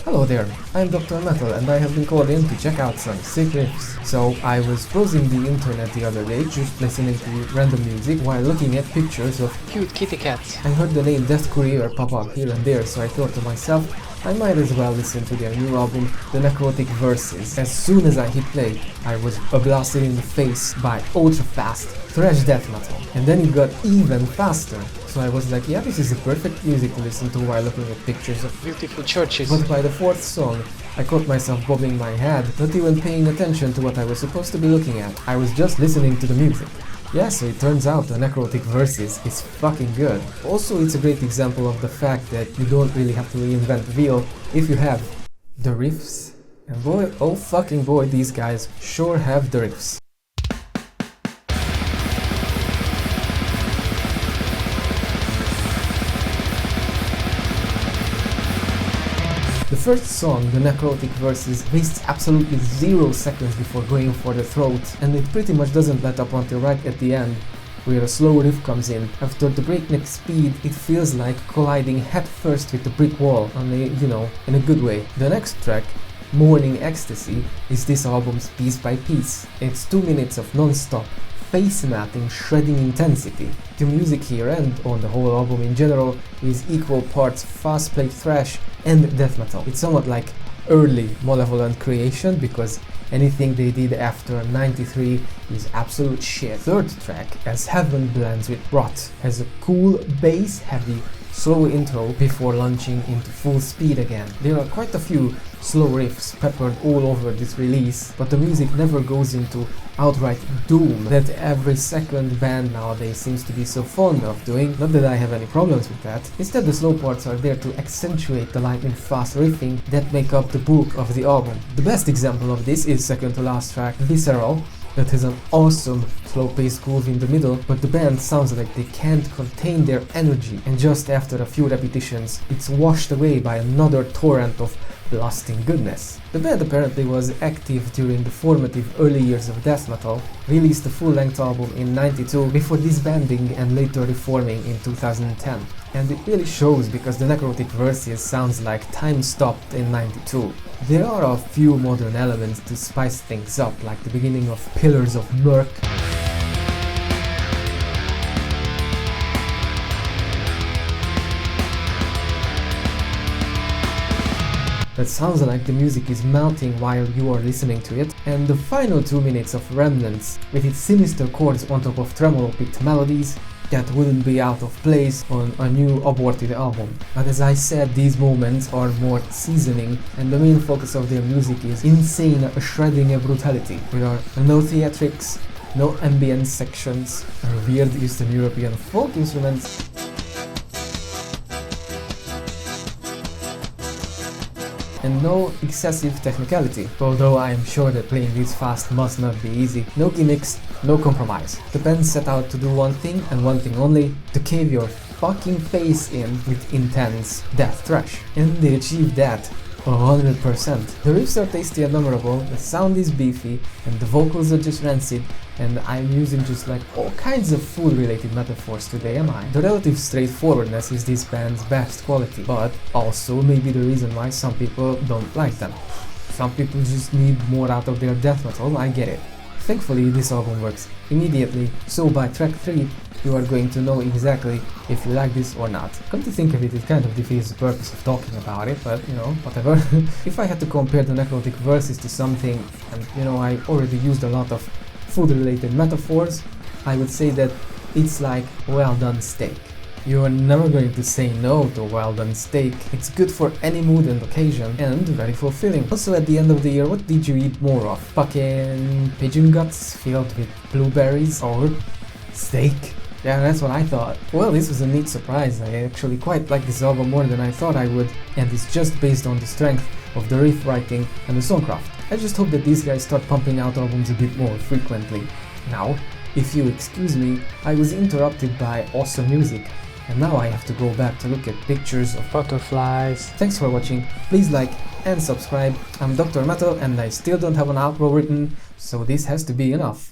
Hello there, I'm Dr. Metal and I have been called in to check out some sick riffs. So I was browsing the internet the other day, just listening to random music while looking at pictures of cute kitty cats. I heard the name Courier pop up here and there, so I thought to myself, I might as well listen to their new album, The Necrotic Verses. As soon as I hit play, I was blasted in the face by ultra-fast thrash death metal. And then it got even faster. So I was like, yeah, this is the perfect music to listen to while looking at pictures of beautiful churches. But by the fourth song, I caught myself bobbing my head, not even paying attention to what I was supposed to be looking at. I was just listening to the music. Yeah, so it turns out the Necrotic Verses is fucking good. Also, it's a great example of the fact that you don't really have to reinvent the wheel if you have the riffs. And boy, oh fucking boy, these guys sure have the riffs. The first song, the Necrotic Verses, wastes absolutely 0 seconds before going for the throat, and it pretty much doesn't let up until right at the end, where a slow riff comes in. After the breakneck speed, it feels like colliding headfirst with the brick wall, only, in a good way. The next track, Morning Ecstasy, is this album's piece by piece. It's 2 minutes of non-stop, face-matting, shredding intensity. The music here, and on the whole album in general, is equal parts fast-paced thrash and death metal. It's somewhat like early Malevolent Creation, because anything they did after 93 is absolute shit. Third track, As Heaven Blends with Rot, has a cool bass-heavy slow intro before launching into full speed again. There are quite a few slow riffs peppered all over this release, but the music never goes into outright doom that every second band nowadays seems to be so fond of doing. Not that I have any problems with that. Instead, the slow parts are there to accentuate the lightning fast riffing that make up the bulk of the album. The best example of this is second to last track, Visceral, that has an awesome slow-paced groove in the middle, but the band sounds like they can't contain their energy, and just after a few repetitions, it's washed away by another torrent of blasting goodness. The band apparently was active during the formative early years of death metal, released a full-length album in '92 before disbanding and later reforming in 2010. And it really shows, because the Necrotic Verses sounds like time stopped in '92. There are a few modern elements to spice things up, like the beginning of Pillars of Murk, that sounds like the music is melting while you are listening to it, and the final 2 minutes of Remnants, with its sinister chords on top of tremolo-picked melodies that wouldn't be out of place on a new aborted album. But as I said, these moments are more seasoning, and the main focus of their music is insane shredding and brutality. There are no theatrics, no ambient sections, or weird Eastern European folk instruments, and no excessive technicality, although I am sure that playing this fast must not be easy. No gimmicks, no compromise. The band set out to do one thing and one thing only, to cave your fucking face in with intense death thrash. And they achieved that 100%. The riffs are tasty and memorable, the sound is beefy, and the vocals are just rancid, and I'm using just like all kinds of food-related metaphors today, am I? The relative straightforwardness is this band's best quality, but also maybe the reason why some people don't like them. Some people just need more out of their death metal, I get it. Thankfully, this album works immediately, so by track 3, you are going to know exactly if you like this or not. Come to think of it, it kind of defeats the purpose of talking about it, but whatever. If I had to compare the Necrotic Verses to something, and I already used a lot of food-related metaphors, I would say that it's like well-done steak. You are never going to say no to well-done steak. It's good for any mood and occasion, and very fulfilling. Also, at the end of the year, what did you eat more of? Fucking pigeon guts filled with blueberries, or steak? Yeah, that's what I thought. Well, this was a neat surprise. I actually quite like this album more than I thought I would, and it's just based on the strength of the riff writing and the songcraft. I just hope that these guys start pumping out albums a bit more frequently. Now, if you excuse me, I was interrupted by awesome music, and now I have to go back to look at pictures of butterflies. Thanks for watching, please like and subscribe. I'm Dr. Metal and I still don't have an outro written, so this has to be enough.